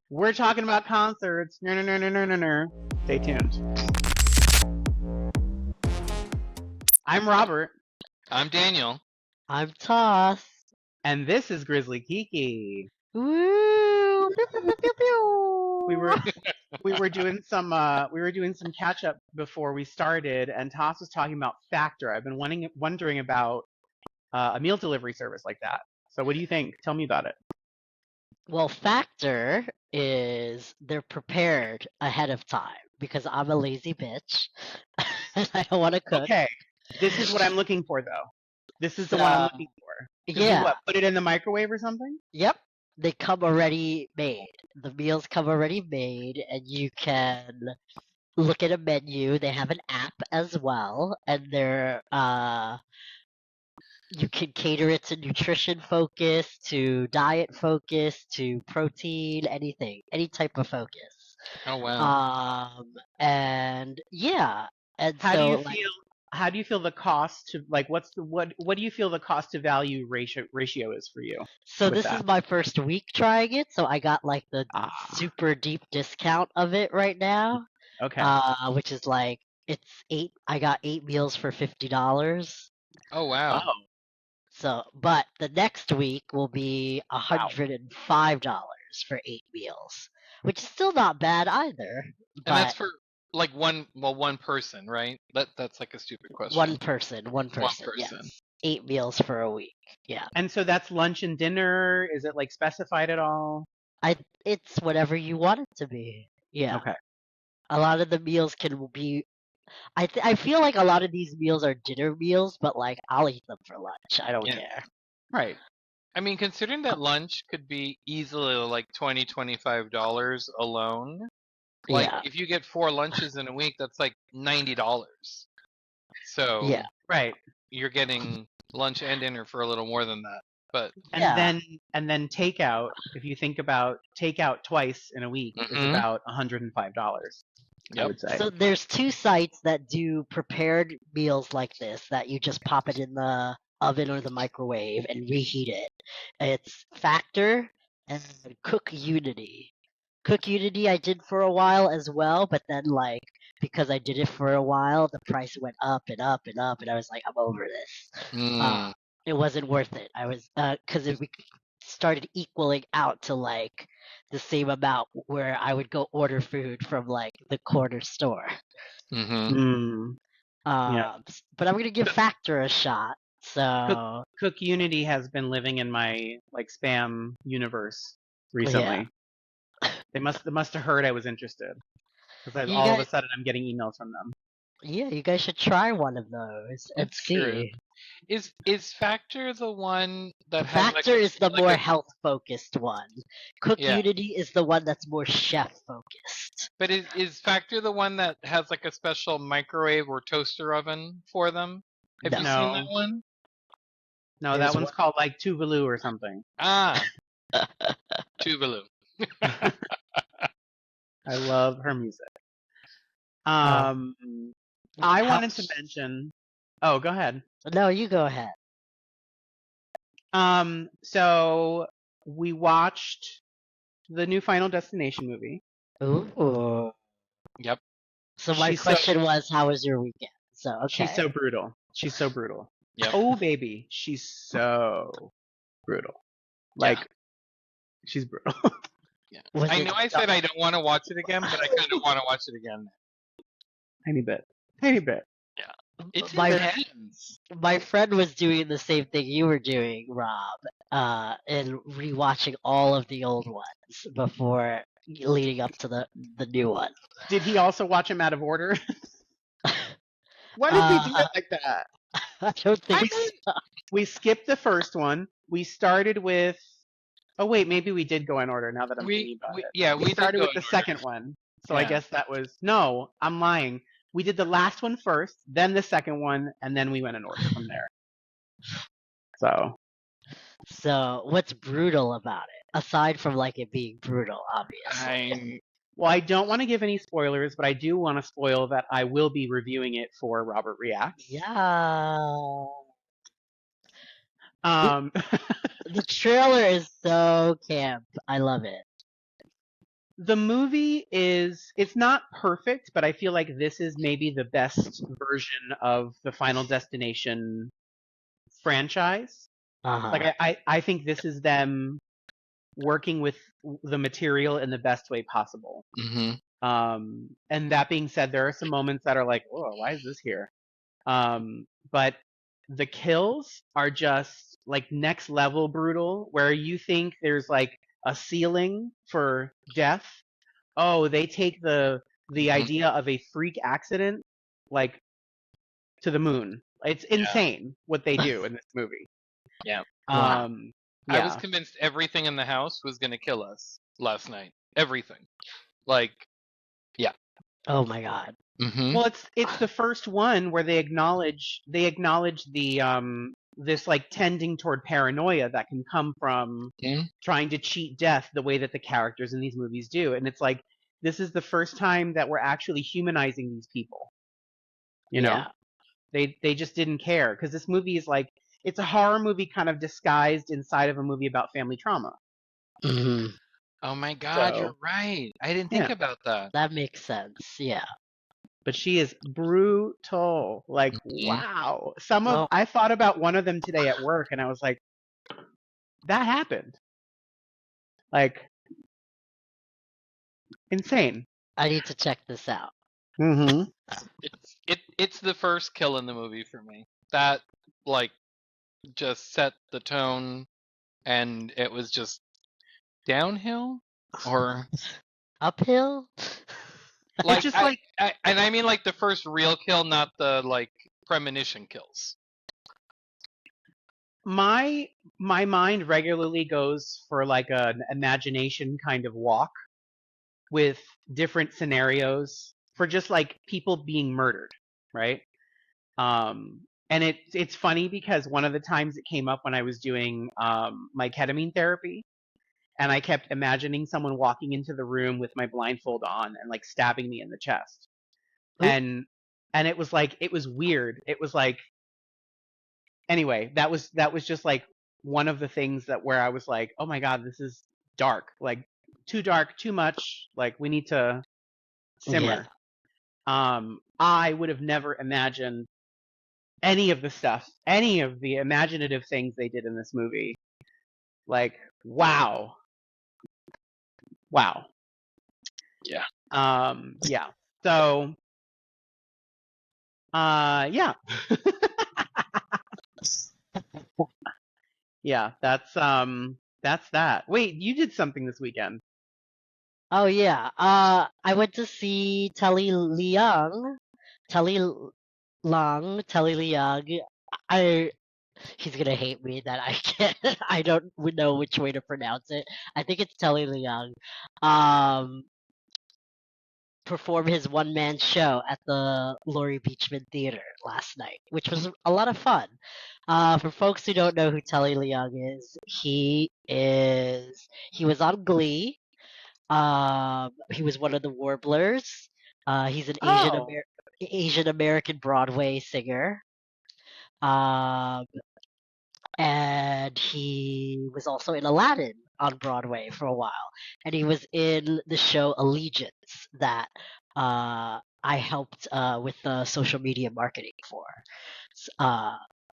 We're talking about concerts. No, no, no, no, no, no, no. Stay tuned. I'm Robert. I'm Daniel. I'm Toss. And this is Grizzly Kiki. Woo! Pew, pew, pew, pew, pew. We were doing some catch up before we started, and Toss was talking about Factor. I've been wondering about a meal delivery service like that. So what do you think? Tell me about it. Well, Factor is they're prepared ahead of time because I'm a lazy bitch and I don't want to cook. Okay, this is what I'm looking for, though. This is the one I'm looking for. Yeah. What, put it in the microwave or something? Yep. They come already made. The meals come already made, and you can look at a menu. They have an app as well, and they're you can cater it to nutrition focus, to diet focus, to protein, anything, any type of focus. Oh wow. And yeah, and How so do you like, feel? How do you feel the cost to like? What do you feel the cost to value ratio is for you? so with this that? is my first week trying it, so I got like the super deep discount of it right now. Okay. Which is like I got 8 meals for $50. Oh wow. Oh, So, but the next week will be $105 for 8 meals, which is still not bad either. And that's for like one person, right? That's like a stupid question. One person. Yes. 8 meals for a week. Yeah. and so that's lunch and dinner. Is it like specified at all? It's whatever you want it to be. Yeah. Okay. A lot of the meals can be. I feel like a lot of these meals are dinner meals, but like I'll eat them for lunch. I don't care. Right. I mean, considering that lunch could be easily like $25 alone. Like Yeah. if you get 4 lunches in a week, that's like $90. So Yeah. Right. you're getting lunch and dinner for a little more than that. But And then takeout. If you think about takeout twice in a week, is about $105. I would say. So there's 2 sites that do prepared meals like this that you just pop it in the oven or the microwave and reheat it. It's Factor and Cook Unity. Cook Unity I did for a while as well, but then like because I did it for a while, the price went up and up and up, and I was like, I'm over this. It wasn't worth it. I was because we started equaling out to like the same amount where I would go order food from like the corner store. Mm-hmm. But I'm gonna give Factor a shot. So Cook Unity has been living in my like spam universe recently. They must have heard I was interested because all of a sudden I'm getting emails from them. Yeah, you guys should try one of those and see. Is Factor the one that Factor is the more health focused one. Cook Unity is the one that's more chef focused. But is Factor the one that has like a special microwave or toaster oven for them? Have you seen that one? No, that one's called like Tuvalu or something. Tuvalu. I love her music. I wanted to mention. Oh, go ahead. No, you go ahead. So we watched the new Final Destination movie. Ooh. Yep. So my question was, how was your weekend? So okay. She's so brutal. Yep. Oh baby, she's so brutal. Like she's brutal. Yeah. I know I said I don't want to watch it again, but I kind of want to watch it again. Tiny bit. Yeah. It's my friend was doing the same thing you were doing, Rob, and rewatching all of the old ones before leading up to the new one. Did he also watch them out of order? Why did we do it like that? I don't think so. We skipped the first one. We started with. Oh wait, maybe we did go in order. Now that I'm thinking about it. Yeah, we started with the second one. So I guess that was no. I'm lying. We did the last one first, then the second one, and then we went in order from there. So what's brutal about it, aside from like it being brutal, obviously? Well, I don't want to give any spoilers, but I do want to spoil that I will be reviewing it for Robert Reacts. Yeah. The trailer is so camp. I love it. The movie it's not perfect, but I feel like this is maybe the best version of the Final Destination franchise. Like Uh-huh. I think this is them working with the material in the best way possible. Mm-hmm. And that being said, there are some moments that are like, oh, why is this here? But the kills are just like next level brutal, where you think there's like a ceiling for death. Oh, they take the Mm-hmm. idea of a freak accident like to the moon. It's insane what they do in this movie. Yeah. Wow. I was Yeah. convinced everything in the house was gonna kill us last night. Everything. Like, yeah. Oh my god. Mm-hmm. Well, it's the first one where they acknowledge the this like tending toward paranoia that can come from Mm-hmm. trying to cheat death the way that the characters in these movies do. And it's like this is the first time that we're actually humanizing these people. You know? Yeah. They just didn't care because this movie is like it's a horror movie kind of disguised inside of a movie about family trauma. hmm Oh my god, So, you're right. I didn't think yeah. about that. That makes sense. Yeah. But she is brutal. Like, Mhm. wow. Well, I thought about one of them today at work and I was like, that happened. Like, insane. I need to check this out. Mm-hmm. It's the first kill in the movie for me. That like just set the tone, and it was just downhill, or Uphill? like just like and I mean like the first real kill, not the like premonition kills. my mind regularly goes for like an imagination kind of walk with different scenarios for just like people being murdered, right? And it's funny because one of the times it came up when I was doing my ketamine therapy, and I kept imagining someone walking into the room with my blindfold on and like stabbing me in the chest, Ooh, and it was like it was weird. It was like anyway, that was just like one of the things that where I was like, oh my god, this is dark, like too dark, too much. Like we need to yeah. simmer. I would have never imagined any of the stuff, any of the imaginative things they did in this movie. Like, wow. Wow. Yeah. Yeah. So, yeah. Yeah, that's that. Wait, you did something this weekend. Oh yeah. I went to see Telly Liang. Telly Telly Liang. I He's gonna hate me that I can't I don't know which way to pronounce it. I think it's Telly Liang. Um perform his one man show at the Laurie Beachman Theater last night, which was a lot of fun. For folks who don't know who Telly Leung is, he was on Glee. He was one of the Warblers. He's an Oh, Asian American Broadway singer. Um, and he was also in Aladdin on Broadway for a while, and he was in the show Allegiance that I helped with the social media marketing for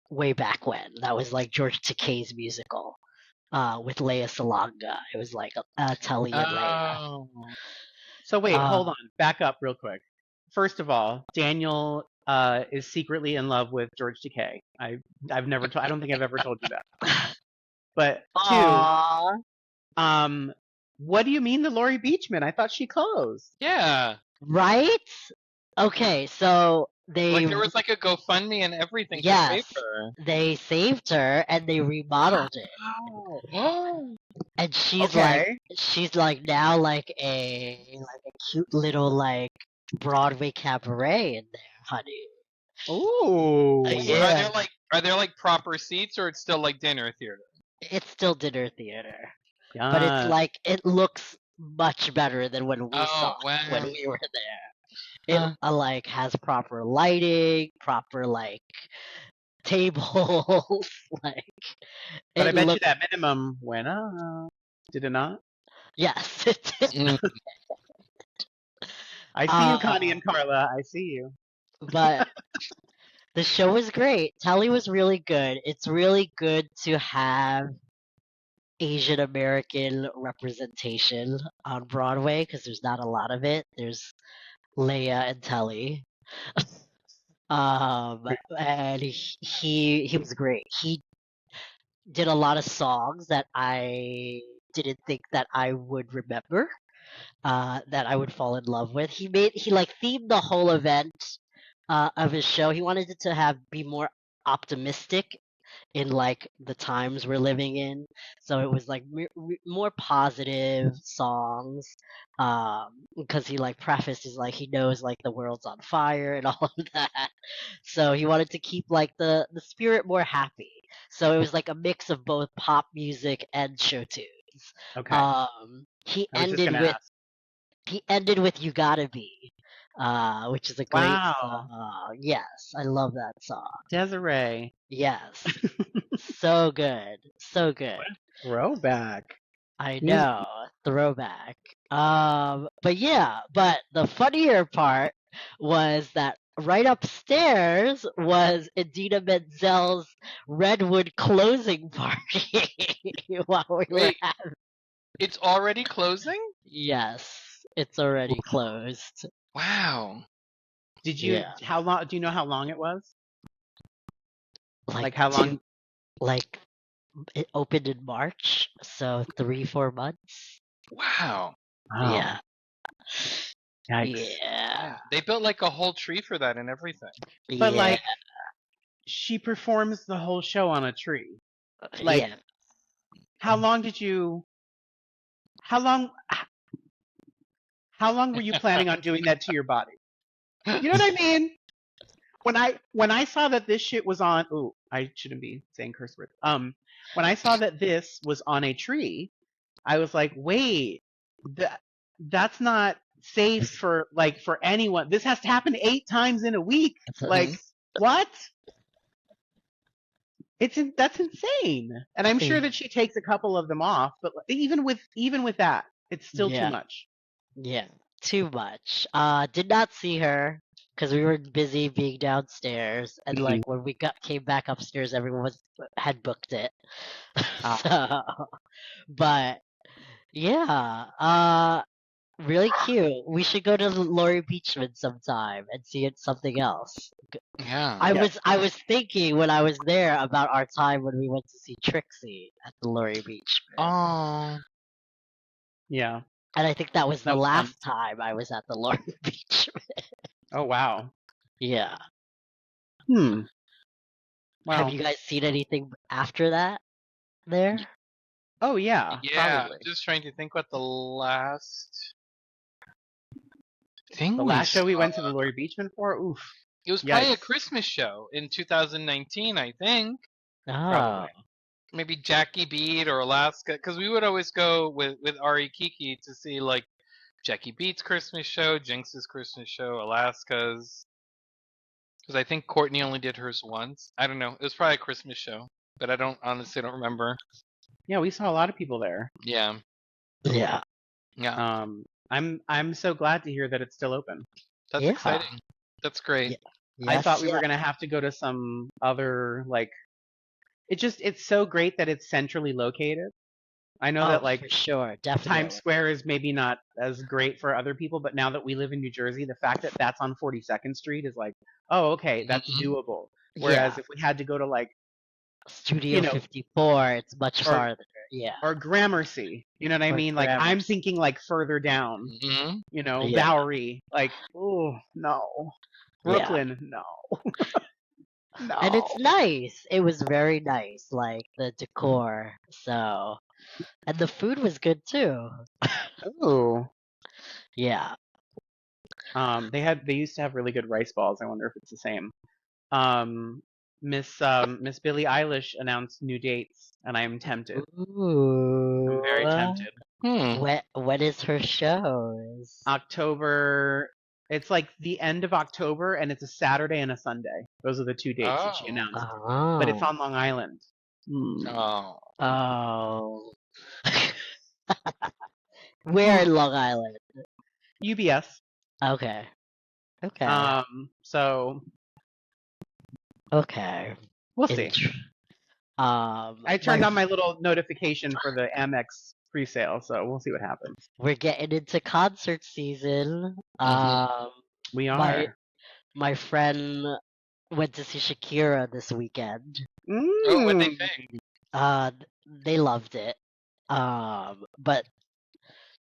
way back when. That was like George Takei's musical with Leia Salonga. It was like Tully and Leia. Oh. so wait, Uh, hold on. Back up real quick. First of all, Daniel is secretly in love with George Takei. I've never I don't think I've ever told you that. But two, Aww. what do you mean the Laurie Beachman? I thought she closed. Yeah. Right? Okay, so Like there was like a GoFundMe and everything to yes, save her. they saved her and they remodeled it. Oh. And Okay. she's like now like a cute little like Broadway cabaret in there, honey. Ooh. Yeah. Are there like proper seats, or it's still like dinner theater? It's still dinner theater, but it's Yeah. like it looks much better than when we saw Oh it when wow. we were there. It Uh, like has proper lighting, proper like tables, like But I it bet you looks. that minimum went up. Did it not? Yes, it did. Mm. I see you, Connie Uh, and Carla. I see you. but the show was great. Telly was really good. It's really good to have Asian American representation on Broadway because there's not a lot of it. There's Leia and Telly. And he was great. He did a lot of songs that I didn't think that I would remember, that I would fall in love with. He like themed the whole event of his show. He wanted it to be more optimistic in like the times we're living in. So it was like more positive songs. Because he like prefaces like he knows like the world's on fire and all of that. So he wanted to keep like the spirit more happy. So it was like a mix of both pop music and show tunes. Okay. I He was just ended gonna with ask. "You Gotta Be," which is a great Wow, song. Yes, I love that song. Desiree. Yes, so good, so good. Throwback. I Music. know, throwback. But yeah, but the funnier part was that right upstairs was Idina Menzel's Redwood closing party while we were Wait, having. it's already closing? Yes, it's already closed. Wow. Did you? Yeah, How long? Do you know how long it was? like Like how long? like it opened in March, so 3-4 months. Wow. Oh, Yeah, yikes. yeah, They built like a whole tree for that and everything. But yeah, like, she performs the whole show on a tree. Like, yeah. how long did you? How long? How long were you planning on doing that to your body? You know what I mean? When I saw that this shit was on, ooh, I shouldn't be saying curse words. When I saw that this was on a tree, I was like, wait, that's not safe for anyone. This has to happen 8 times in a week. Like, what? That's insane. And I'm sure that she takes a couple of them off, but even with that, it's still too Yeah, much. yeah, too much. Did not see her because we were busy being downstairs, and Mhm. like when we came back upstairs, everyone had booked it. Ah, So, but yeah, really cute. We should go to Laurie Beachman sometime and see it something else. Yeah. yes. I was thinking when I was there about our time when we went to see Trixie at the Laurie Beachman. Oh. Yeah. And I think that was the That was fun. last time I was at the Laurie Beachman. Oh wow. Yeah. Hmm. Have Well. you guys seen anything after that there? Oh yeah. Yeah. Probably. Just trying to think what the last thing The we last show we saw. went to the Laurie Beachman for. Oof. It was probably a Yikes. Christmas show in 2019, I think. Oh, Probably. Maybe Jackie Beat or Alaska, because we would always go with Ari Kiki to see like Jackie Beat's Christmas show, Jinx's Christmas show, Alaska's. Because I think Courtney only did hers once. I don't know. It was probably a Christmas show, but I don't remember. Yeah, we saw a lot of people there. Yeah, yeah. yeah, I'm so glad to hear that it's still open. that's Yeah. exciting. That's great. I Yes, thought we were yeah. gonna have to go to some other like. It's so great that it's centrally located. I know that Oh, like for sure. Times Definitely. Square is maybe not as great for other people, but now that we live in New Jersey, the fact that that's on 42nd Street is like, oh, okay, that's Mhm. doable. Yeah. Whereas if we had to go to like, Studio 54, it's much or farther. Yeah. or Gramercy, you know what I Or mean? Like I'm Gramercy. thinking like further down, Mhm. Yeah. Bowery, like, oh no, Yeah. Brooklyn, no, And no. it's nice. It was very nice, like the decor. So, and the food was good too. Ooh. Yeah. They used to have really good rice balls. I wonder if it's the same. Miss Billie Eilish announced new dates, and I am tempted. I'm very Ooh. tempted. When is her shows? October. It's like the end of October, and it's a Saturday and a Sunday. Those are the two dates that she Oh. announced. But it's Oh. on Long Island. Hmm. Oh. Oh. Where in Long Island? UBS. Okay. Okay. So Okay. we'll see. I turned on my little notification for the Amex pre-sale, so we'll see what happens. We're getting into concert season. We My are. my friend went to see Shakira this weekend. Oh, what they think? They loved it. But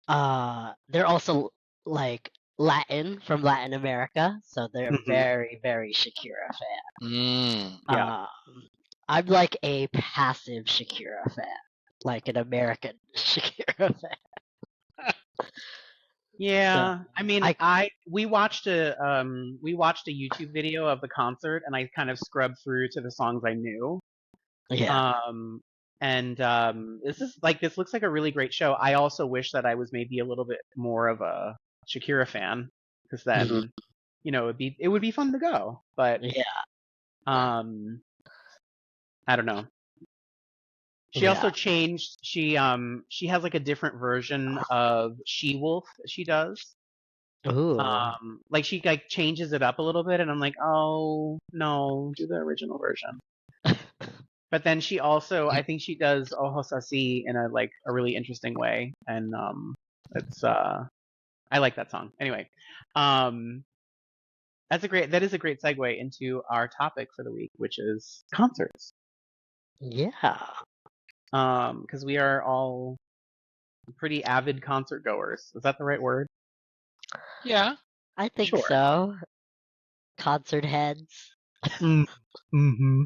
they're also like from Latin America, so they're very, very Shakira fan. Yeah. I'm like a passive Shakira fan, like an American Shakira fan. Yeah, So, I mean, we watched a YouTube video of the concert, and I kind of scrubbed through to the songs I knew. yeah. This looks like a really great show. I also wish that I was maybe a little bit more of a Shakira fan, because then, it would be fun to go. But Yeah. I don't know. She also changed. She has like a different version of She-Wolf that she does. Ooh. Like she like changes it up a little bit, and I'm like, oh no, do the original version. But then she also, I think she does Ojos Así in a really interesting way, and it's I like that song. Anyway, that is a great segue into our topic for the week, which is concerts. Yeah. Because we are all pretty avid concert goers. Is that the right word? Yeah. I think Sure. so. Concert heads. Mm-hmm.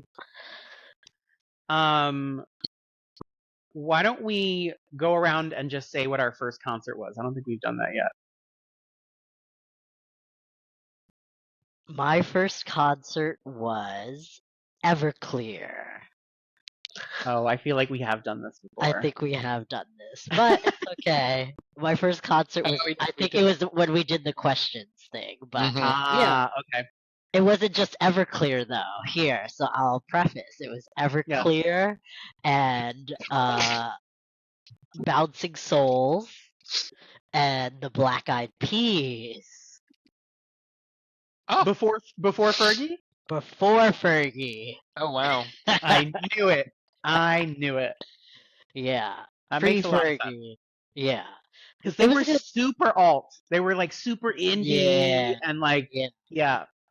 Why don't we go around and just say what our first concert was? I don't think we've done that yet. My first concert was Everclear. Oh, I feel like we have done this before. I think we have done this, but it's okay. My first concert was, we I think did. it was when we did the questions thing, but okay. it wasn't just Everclear though. Here, so I'll preface. It was Everclear and Bouncing Souls and the Black Eyed Peas. Oh. Before Fergie? Before Fergie. Oh wow. I knew it. Yeah. That makes a lot of sense. Pre-Fergie. Yeah. Because they were super alt. They were like super indie and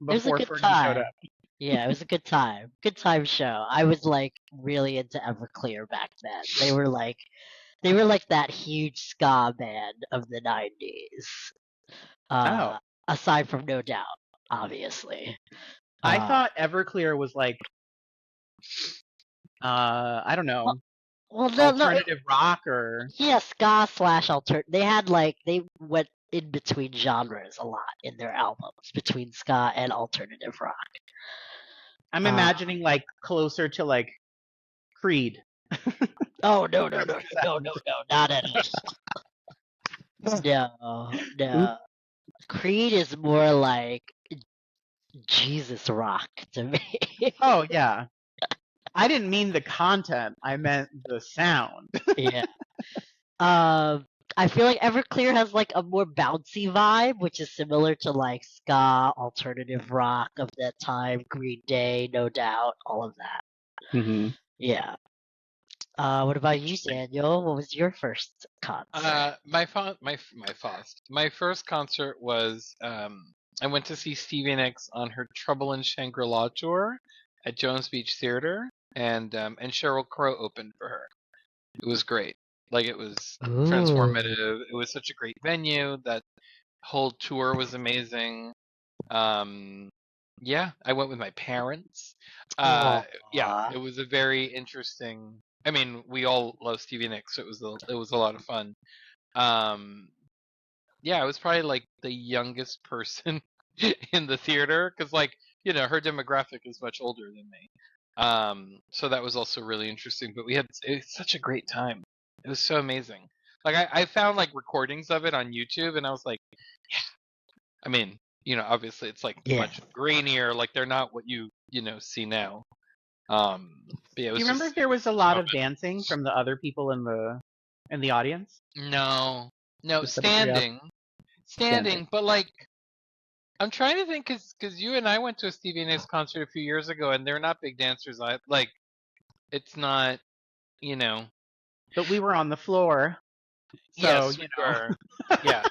before Fergie showed up. Yeah, it was a good time. Good time show. I was like really into Everclear back then. They were like that huge ska band of the 90s. Aside from No Doubt, obviously. I thought Everclear was like I don't know. Alternative rock or ska / alternative. They went in between genres a lot in their albums, between ska and alternative rock. I'm imagining like closer to like Creed. Oh no, not at all. No. Creed is more like Jesus rock to me. Oh yeah. I didn't mean the content. I meant the sound. Yeah. I feel like Everclear has like a more bouncy vibe, which is similar to like ska, alternative rock of that time, Green Day, No Doubt, all of that. Mm-hmm. Yeah. What about you, Daniel? What was your first concert? My first concert was I went to see Stevie Nicks on her Trouble in Shangri-La tour at Jones Beach Theater, and Sheryl Crow opened for her. It was great. Like it was transformative. It was such a great venue. That whole tour was amazing. Yeah, I went with my parents. Yeah, it was a very interesting. I mean, we all love Stevie Nicks, so it was a lot of fun. Yeah, I was probably like the youngest person in the theater because, like, her demographic is much older than me. So that was also really interesting. But it's such a great time. It was so amazing. Like I found like recordings of it on YouTube, and I was like, yeah. I mean, obviously it's like much grainier. Like they're not what you see now. But yeah, it was. Do you remember if there was a lot of dancing from the other people in the audience? No, No, Just the three of us. standing. But like, I'm trying to think, because you and I went to a Stevie Nicks concert a few years ago, and they're not big dancers. It's not, you know. But we were on the floor, so Yes, you we know. were. Yeah.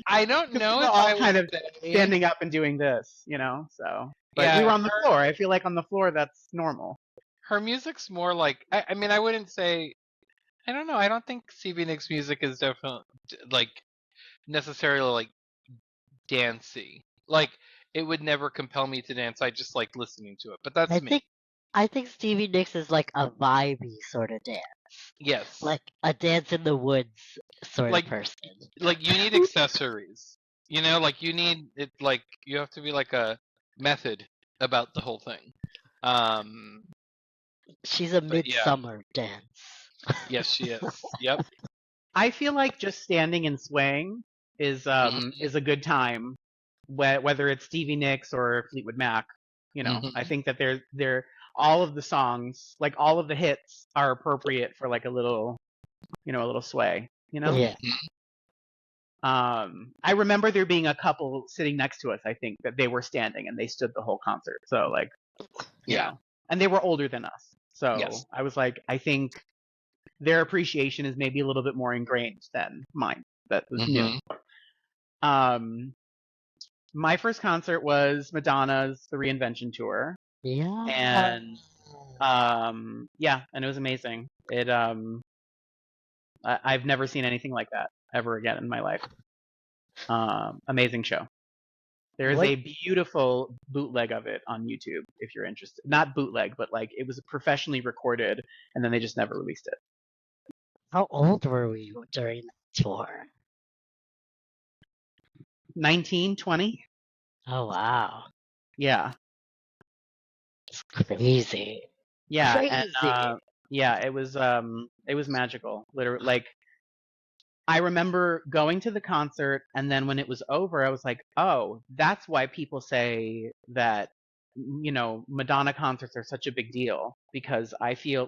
I don't Because we know were if all I would kind of say. standing up and doing this, you know. So, but we Yeah, were on the floor. I feel like on the floor that's normal. her music's more like. I mean, I wouldn't say. I don't know. I don't think Stevie Nicks' music is definitely like necessarily like dancey. Like it would never compel me to dance. I just like listening to it. But I that's me. think I think Stevie Nicks is like a vibey sort of dance, Yes. like a dance in the woods sort Like of person. like you need accessories. You know, like you need it. Like you have to be like a method about the whole thing. She's a But yeah, midsummer dance. yes, she is. Yep. I feel like just standing and swaying is Mhm. a good time, whether it's Stevie Nicks or Fleetwood Mac. You know, I Mhm. think that they're all of the songs, like all of the hits, are appropriate for like a little, you know, a little sway. You know. Yeah. Mhm. I remember there being a couple sitting next to us. I think that they were standing and they stood the whole concert. So like, you Yeah. know, and they were older than us. So Yes. I was like, I think their appreciation is maybe a little bit more ingrained than mine. That was new. Mhm. Um, my first concert was Madonna's The Reinvention Tour, Yeah. and yeah, and it was amazing. I've never seen anything like that ever again in my life. Amazing show. There is What? a beautiful bootleg of it on YouTube if you're interested. Not bootleg, but like it was professionally recorded, and then they just never released it. How old were we during that tour? 19, 20? Oh wow, Yeah. it's crazy. Yeah, and Crazy. yeah, it was magical. Literally, like I remember going to the concert, and then when it was over, I was like, "Oh, that's why people say that, you know, Madonna concerts are such a big deal because I feel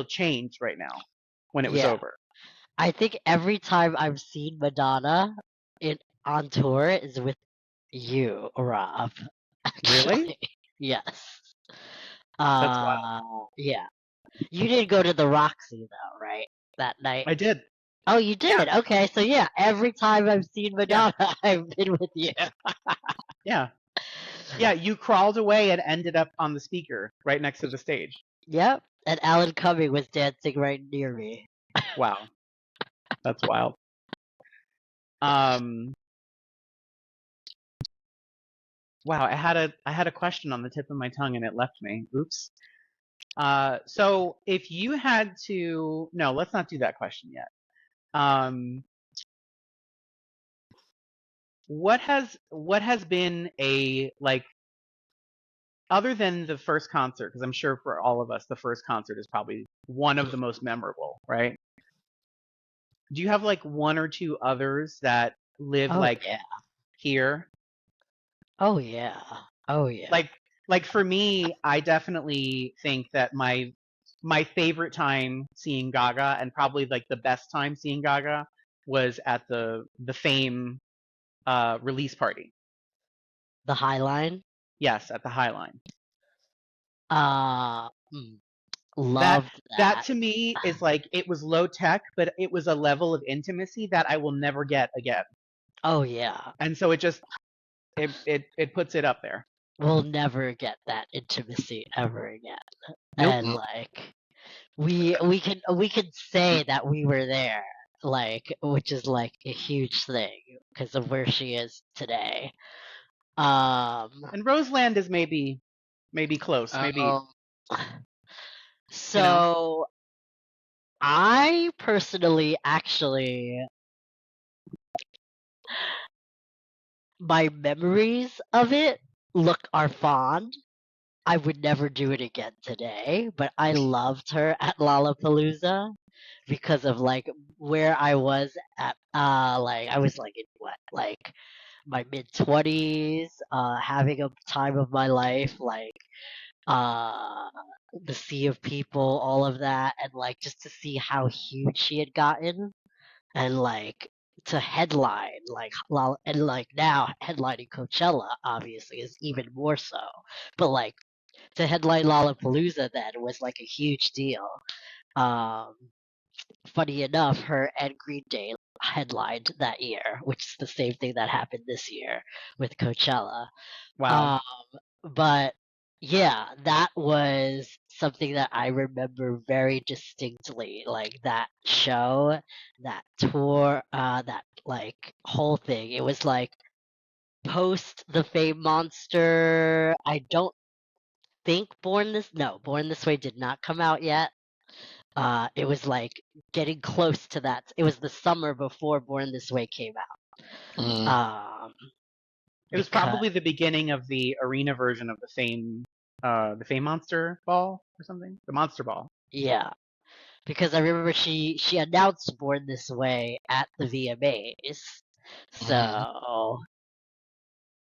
changed right now when it was Yeah. over." I think every time I've seen Madonna in on tour is with you, Rob. Really? Actually, yes. That's wild. Yeah. You didn't go to the Roxy though, right? That night. I did. Oh, you Yeah, did. Okay, so yeah, every time I've seen yeah, Madonna, I've been with you. yeah. Yeah, you crawled away and ended up on the speaker right next to the stage. Yep. And Alan Cumming was dancing right near me. Wow, that's wild. Um, wow, I had a question on the tip of my tongue and it left me. Oops. So if you had to, no, let's not do that question yet. Um, what has been a like other than the first concert, because I'm sure for all of us the first concert is probably one of the most memorable, right? Do you have like one or two others that live Oh like yeah. here? Oh yeah. Oh yeah. Like for me, I definitely think that my favorite time seeing Gaga and probably like the best time seeing Gaga was at the Fame release party. The High Line. Yes, at the High Line. Uh, mm, That loved that that. to me is like it was low tech, but it was a level of intimacy that I will never get again. Oh yeah. And so it just it puts it up there. We'll never get that intimacy ever again. Nope. And like we can say that we were there, like, which is like a huge thing because of where she is today. Um, And Roseland is maybe close, maybe, Um, you know. so I personally actually my memories of it look are fond. I would never do it again today, but I loved her at Lollapalooza because of like where I was at like I was like in what like my mid 20s, having a time of my life, like uh the sea of people, all of that, and like just to see how huge she had gotten and like to headline and like now headlining Coachella obviously is even more so, but like to headline Lollapalooza then was like a huge deal. Um, Funny enough, her and Green Day headlined that year, which is the same thing that happened this year with Coachella. Wow. Um, but yeah, that was something that I remember very distinctly. Like that show, that tour, that like whole thing. It was like post the Fame Monster. I don't think Born This Way did not come out yet. It was like getting close to that. It was the summer before Born This Way came Mm. out. It was Because probably the beginning of the arena version of the Fame Monster Ball or something. The Monster Ball. yeah, because I remember she announced Born This Way at the VMAs. So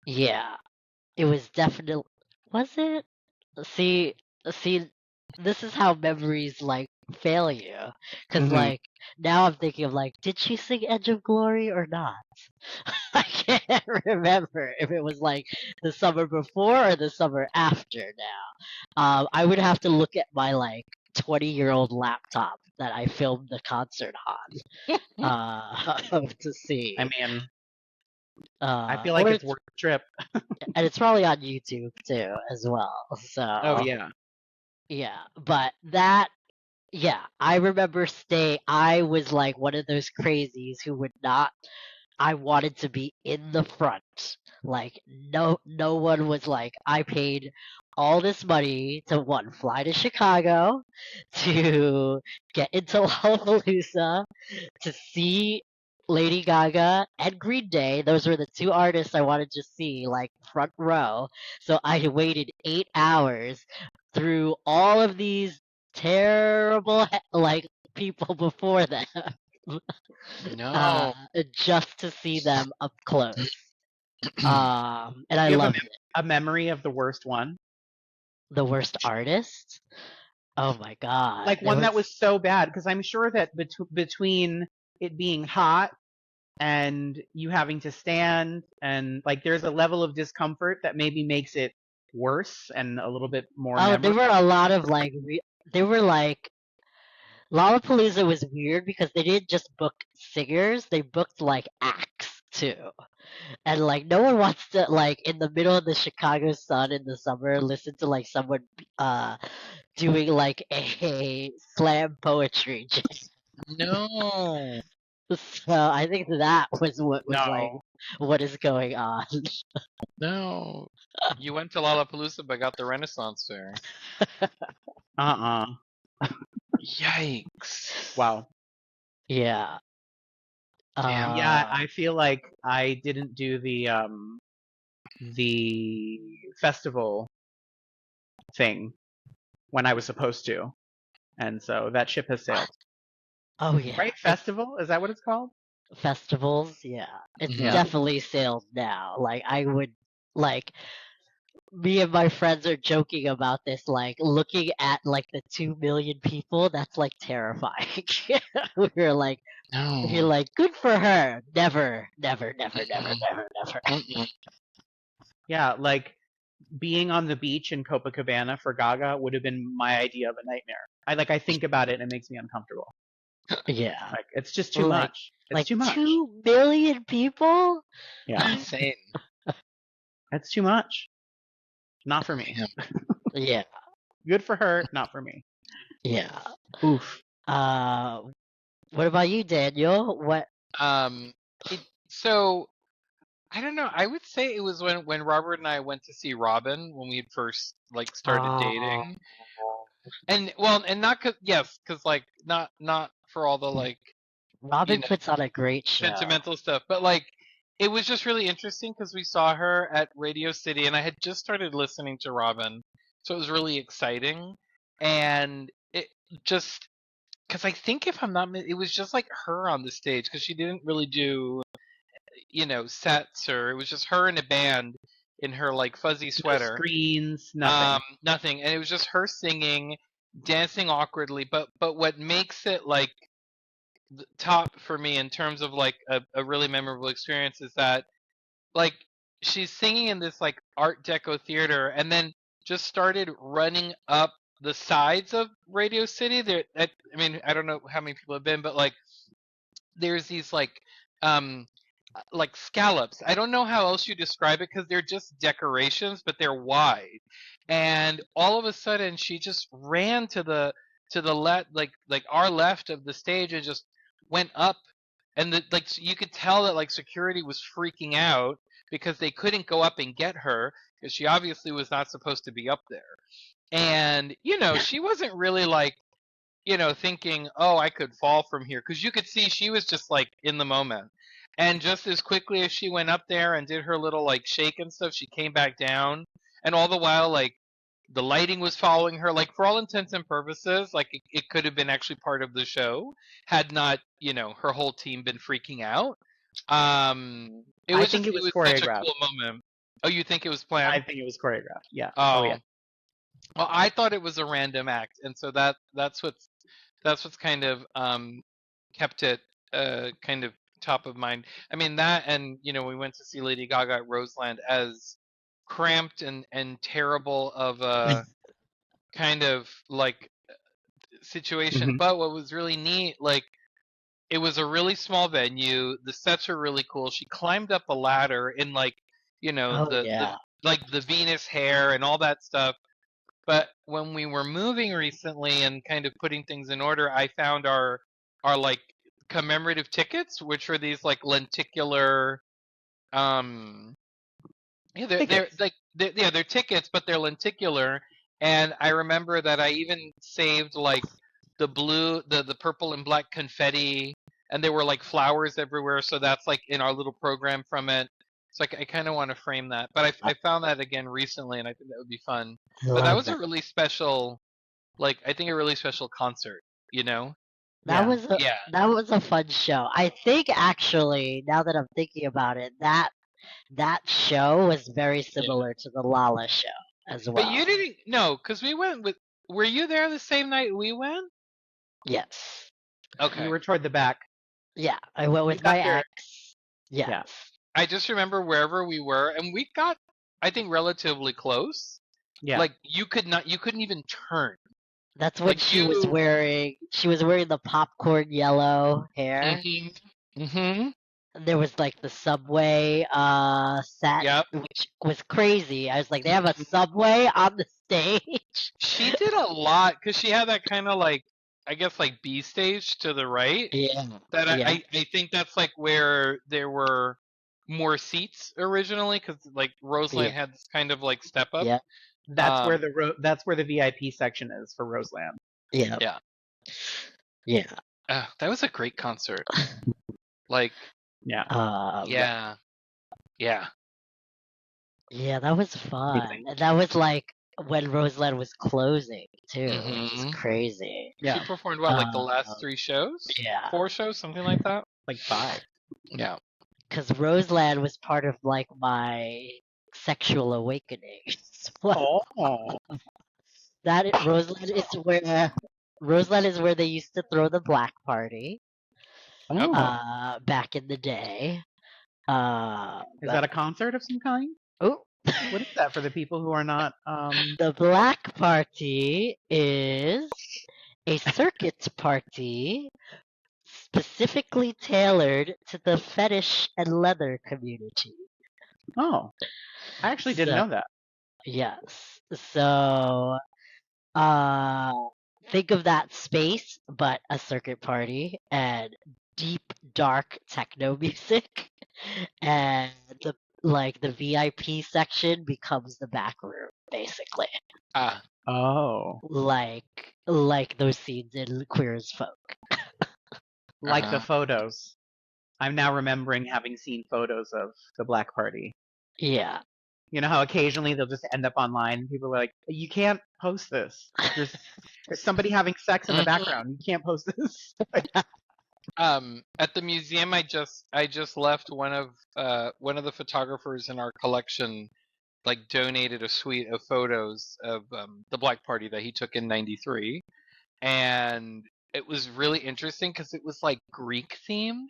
yeah, it was definitely was it? See, see, this is how memories like fail you. Because Mhm. like now I'm thinking of like, did she sing Edge of Glory or not? I can't remember if it was like the summer before or the summer after now. I would have to look at my like 20-year-old laptop that I filmed the concert on to see. I mean, I feel like Or it's worth the trip. and it's probably on YouTube too as well. So Oh yeah. yeah, but that yeah, I remember I was like one of those crazies who would not I wanted to be in the front. Like no one was like I paid all this money to one fly to Chicago to get into Lollapalooza to see Lady Gaga and Green Day. Those were the two artists I wanted to see like front row. So I waited 8 hours through all of these terrible like people before them No. just to see them up close. And I Do you have loved it. a memory of the worst one? The worst artist? Oh my god. Like one that was so bad? Because I'm sure that between it being hot and you having to stand and like there's a level of discomfort that maybe makes it worse and a little bit more Oh, there memorable. were a lot of like they were like Lollapalooza was weird because they didn't just book singers, they booked like acts too. And like no one wants to like in the middle of the Chicago sun in the summer listen to like someone doing like a slam poetry jam. No. So I think that was what was like No. what is going on. No. You went to Lollapalooza but got the Renaissance Fair. Uh-uh. Yikes. Wow. Yeah. Damn. Yeah, I feel like I didn't do the festival thing when I was supposed to. And so that ship has sailed. Oh yeah. Right? Festival? Is that what it's called? Festivals, yeah. It's Yeah. definitely sales now. Like I would like me and my friends are joking about this, like looking at like the 2 million people, that's like terrifying. We're like you're No. like, good for her. Never, never, never, never, Mm-mm. never, never. Mm-mm. Yeah, like being on the beach in Copacabana for Gaga would have been my idea of a nightmare. I think about it and it makes me uncomfortable. Yeah. Like it's just too Like- much. It's Like too much. 2 million people? Yeah. Insane. That's too much. Not for me. Damn. Yeah. Good for her, not for me. Yeah. Oof. What about you, Daniel? What So I don't know. I would say it was when Robert and I went to see Robin when we had first like started dating. And well, and not cause like not for all the like Robin know, puts on a great show. sentimental stuff, but like it was just really interesting because we saw her at Radio City, and I had just started listening to Robin, so it was really exciting, and it just because I think if I'm not, it was just like her on the stage because she didn't really do sets, or it was just her in a band in her like fuzzy No sweater. screens, nothing. Nothing, and it was just her singing, dancing awkwardly. But what makes it like the top for me in terms of like a really memorable experience is that like she's singing in this like Art Deco theater and then just started running up the sides of Radio City. I mean, I don't know how many people have been, but there's these like scallops. I don't know how else you describe it because they're just decorations, but they're wide. And all of a sudden, she just ran to the left, like our left of the stage, and just went up. And you could tell that like security was freaking out because they couldn't go up and get her because she obviously was not supposed to be up there. And she wasn't really like thinking, oh, I could fall from here. Because you could see she was just like in the moment. And just as quickly as she went up there and did her little like shake and stuff, she came back down. And all the while, like the lighting was following her. Like for all intents and purposes, like it could have been actually part of the show had not, her whole team been freaking out. It I was think just it was such a choreographed. cool moment. Oh, you think it was planned? I think it was choreographed. Yeah. Oh, yeah. Well, I thought it was a random act, and so that's what's kind of kept it kind of top of mind. I mean that, and we went to see Lady Gaga at Roseland, as cramped and terrible of a kind of like situation. Mhm. But what was really neat, like it was a really small venue. The sets were really cool. She climbed up a ladder in like Oh the yeah. like the Venus hair and all that stuff. But when we were moving recently and kind of putting things in order, I found our like commemorative tickets, which are these like lenticular yeah, they're Tickets. like they're tickets, but they're lenticular. And I remember that I even saved like the purple and black confetti, and there were like flowers everywhere. So that's like in our little program from it. So I kind of want to frame that, but I found that again recently, and I think that would be fun. I But that love was a that. really special, like I think a really special concert. You know? That Yeah. was a Yeah. that was a fun show. I think actually, now that I'm thinking about it, that show was very similar to the Lala show as But well. you didn't no, because we went with. Were you there the same night we went? Yes. Okay. We were toward the back. Yeah, I went We with got my there. ex. Yes. Yeah. I just remember wherever we were, and we got, I think, relatively close. Yeah. Like you couldn't even turn. That's when Like she was wearing the popcorn yellow hair. Mm-hmm. And there was like the subway set, Yep. which was crazy. I was like, they have a subway on the stage. She did a lot because she had that kind of like, I guess, like B stage to the right. Yeah. That Yeah. I think that's like where there were more seats originally, because like Roseland had this kind of like step up. Yeah. That's where the VIP section is for Roseland. Yeah. Yeah. Yeah. That was a great concert. Like, Yeah. yeah. Yeah, that was fun. Amazing. And that was like when Roseland was closing too. It was Mhm. crazy. Yeah. She performed what, like the last 3 shows? Yeah. 4 shows, something like that. Like 5. Yeah. Because Roseland was part of like my sexual awakening. Oh. Roseland is where they used to throw the black party Oh. back in the day. Is that a concert of some kind? Oh, What is that for the people who are not the black party is a circuit party specifically tailored to the fetish and leather community. Oh. I actually didn't know that. Yes. So, think of that space, but a circuit party and deep, dark techno music, and the VIP section becomes the back room, basically, Ah. Oh. like those scenes in Queer as Folk. Like the Uh-huh. photos. I'm now remembering having seen photos of the black party. Yeah. You know how occasionally they'll just end up online and people are like, you can't post this. There's somebody having sex in the Mhm. background. You can't post this. At the museum, I just left one of the photographers in our collection like donated a suite of photos of the black party that he took in '93, and it was really interesting because it was like Greek themed,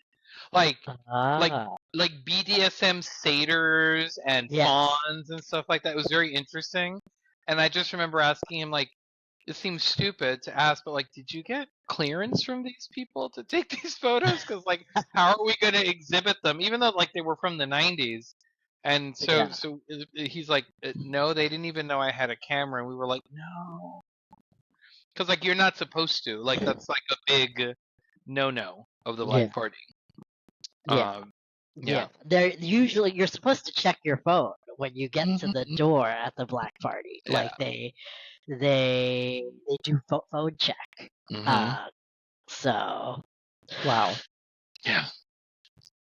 like like Ah, like BDSM satyrs and yes. fawns and stuff like that. It was very interesting, and I just remember asking him like, it seems stupid to ask, but like, did you get clearance from these people to take these photos? Because like, how are we going to exhibit them? Even though like they were from the '90s, and Yeah. so he's like, no, they didn't even know I had a camera, and we were like, no, because like you're not supposed to. Like that's like a big no of the Yeah. black party. Yeah. Yeah. They're usually you're supposed to check your phone when you get to the Mhm. door at the black party. Yeah. Like they do phone check. Hmm. So Wow, Yeah.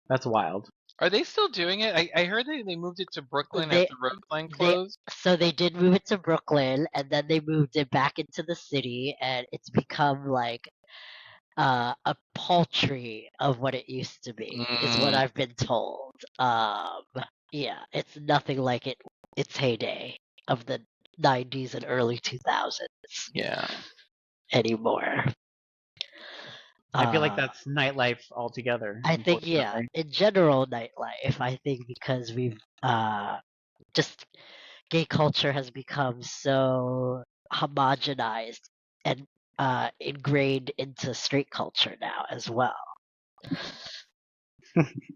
that's wild. Are they still doing it? I heard they moved it to Brooklyn they after Roseland they closed. so they did move it to Brooklyn, and then they moved it back into the city, and it's become like a paltry of what it used to be, is what Mm, I've been told. Yeah, it's nothing like its heyday of the 90s and early 2000s yeah. anymore. I feel like Uh, that's nightlife altogether, I think, yeah, unfortunately. in general, nightlife, I think because we've just gay culture has become so homogenized and ingrained into straight culture now as well.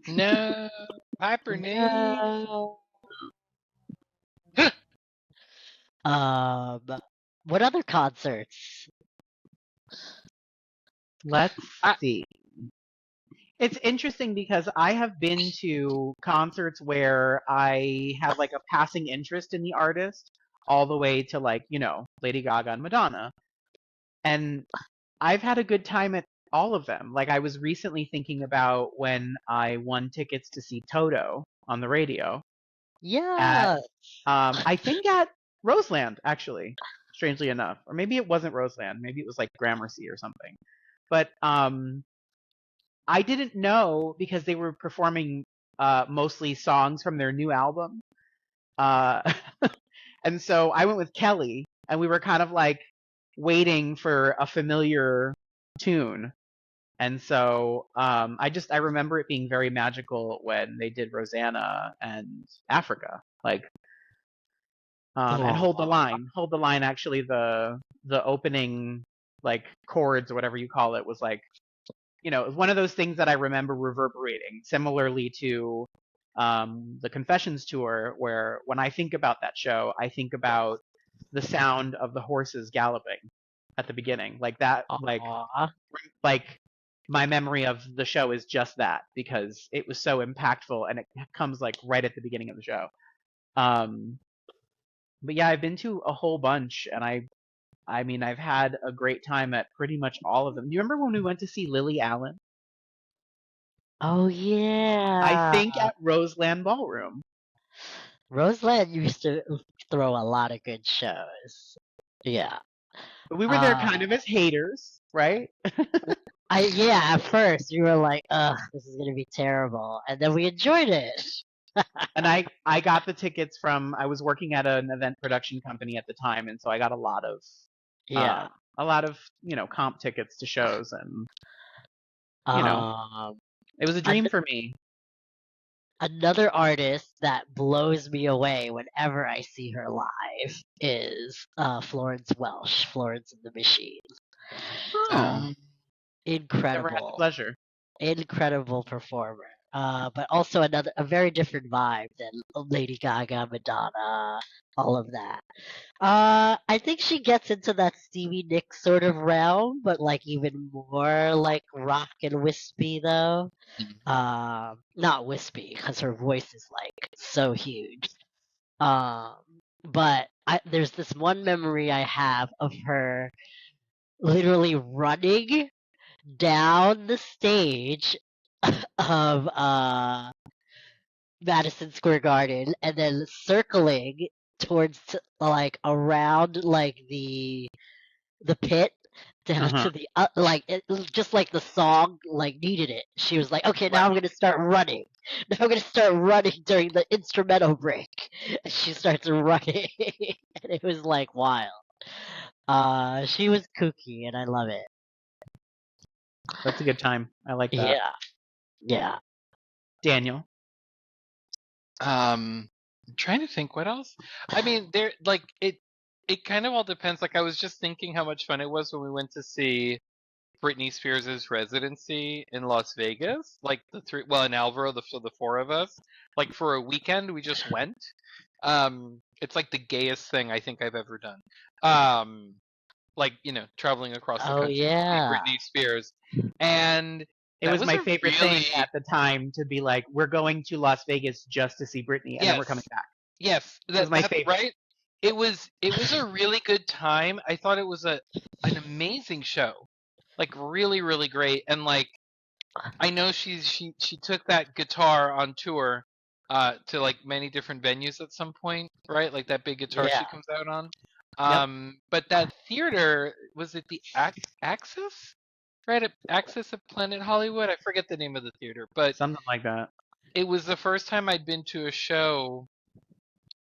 No, Piper knee. No. Um, what other concerts? Let's I- see. It's interesting because I have been to concerts where I have like a passing interest in the artist all the way to like, Lady Gaga and Madonna. And I've had a good time at all of them. Like I was recently thinking about when I won tickets to see Toto on the radio at Yeah. I think at Roseland actually, strangely enough. Or maybe it wasn't Roseland, maybe it was like Gramercy or something. But I didn't know because they were performing mostly songs from their new album. Uh, and so I went with Kelly, and we were kind of like waiting for a familiar tune. And so I remember it being very magical when they did Rosanna and Africa, like and Aw. Hold the Line. Actually, the opening like chords or whatever you call it was like it was one of those things that I remember reverberating, similarly to the Confessions tour, where when I think about that show, I think about the sound of the horses galloping at the beginning, like that, Aw. like my memory of the show is just that because it was so impactful and it comes like right at the beginning of the show. Um, but yeah, I've been to a whole bunch, and I mean, I've had a great time at pretty much all of them. Do you remember when we went to see Lily Allen? Oh I yeah. think at Roseland Ballroom. Roseland used to throw a lot of good shows. Yeah. But we were there Uh, kind of as haters, right? at first you were like, ugh, this is gonna be terrible. And then we enjoyed it. And I got the tickets from I was working at an event production company at the time, and so I got Yeah. a lot of comp tickets to shows, and you know Um, it was a an- dream for me. Another artist that blows me away whenever I see her live is Florence Welsh, Florence and the Machine. Oh, Um, never had the incredible. pleasure. Incredible performer. But also a very different vibe than Lady Gaga, Madonna, all of that. I think she gets into that Stevie Nicks sort of realm, but like even more like rock and wispy though. Not wispy because her voice is like so huge. Um, but there's this one memory I have of her literally running down the stage of Madison Square Garden and then circling towards like around like the pit down Uh-huh. to the like it was just like the song like needed it. She was like, okay, now I'm gonna start running. Now I'm gonna start running during the instrumental break. And she starts running, and it was like wild. She was kooky, and I love it. That's a good time. I like that. Yeah. Daniel. I'm trying to think what else. I mean, there like it kind of all depends. Like I was just thinking how much fun it was when we went to see Britney Spears' residency in Las Vegas. Like in Alvaro, the four of us. Like for a weekend, we just went. It's like the gayest thing I think I've ever done. Like traveling across the Oh country to see yeah. Britney Spears, and It that was was my a favorite really thing at the time to be like, we're going to Las Vegas just to see Britney, and then we're coming yes. back. Yes, It was my that's favorite. right. It was a really good time. I thought it was an amazing show. Like really, really great. And like I know she took that guitar on tour to like many different venues at some point, right? Like that big guitar Yeah. she comes out on. Yep. But that theater, was it the Axis? Right, Axis of Planet Hollywood. I forget the name of the theater, but Something like that. it was the first time I'd been to a show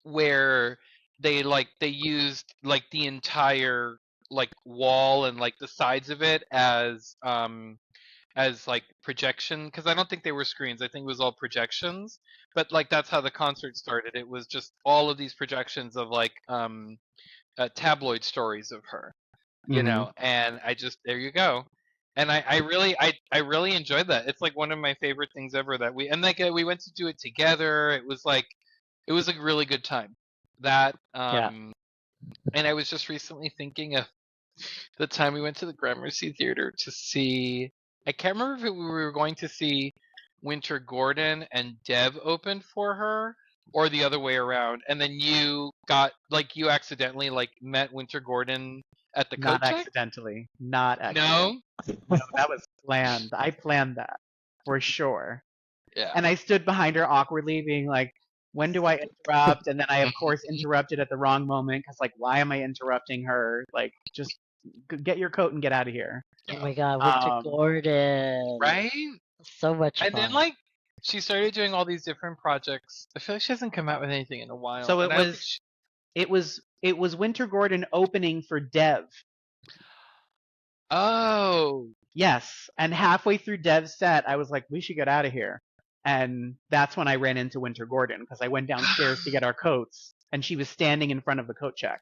where they used like the entire like wall and like the sides of it as like projection, because I don't think they were screens. I think it was all projections. But like that's how the concert started. It was just all of these projections of like tabloid stories of her, Mhm. and I just there you go. And I really enjoyed that. It's like one of my favorite things ever that we went to do it together. It was a really good time. That Yeah. and I was just recently thinking of the time we went to the Gramercy Theater to see. I can't remember if we were going to see Winter Gordon and Dev opened for her, or the other way around. And then you accidentally like met Winter Gordon at the Not coat check. accidentally. Not accidentally. No. No, that was planned. I planned that for sure. Yeah. And I stood behind her awkwardly, being like, when do I interrupt? And then I, of course, interrupted at the wrong moment because, like, why am I interrupting her? Like, just get your coat and get out of here. Oh my god, Winter Um, Gordon. Right. So much And fun. then like she started doing all these different projects. I feel like she hasn't come out with anything in a while. So And I don't think it was Winter Gordon opening for Dev. Oh. Yes, and halfway through Dev's set, I was like, we should get out of here. And that's when I ran into Winter Gordon because I went downstairs to get our coats, and she was standing in front of the coat check.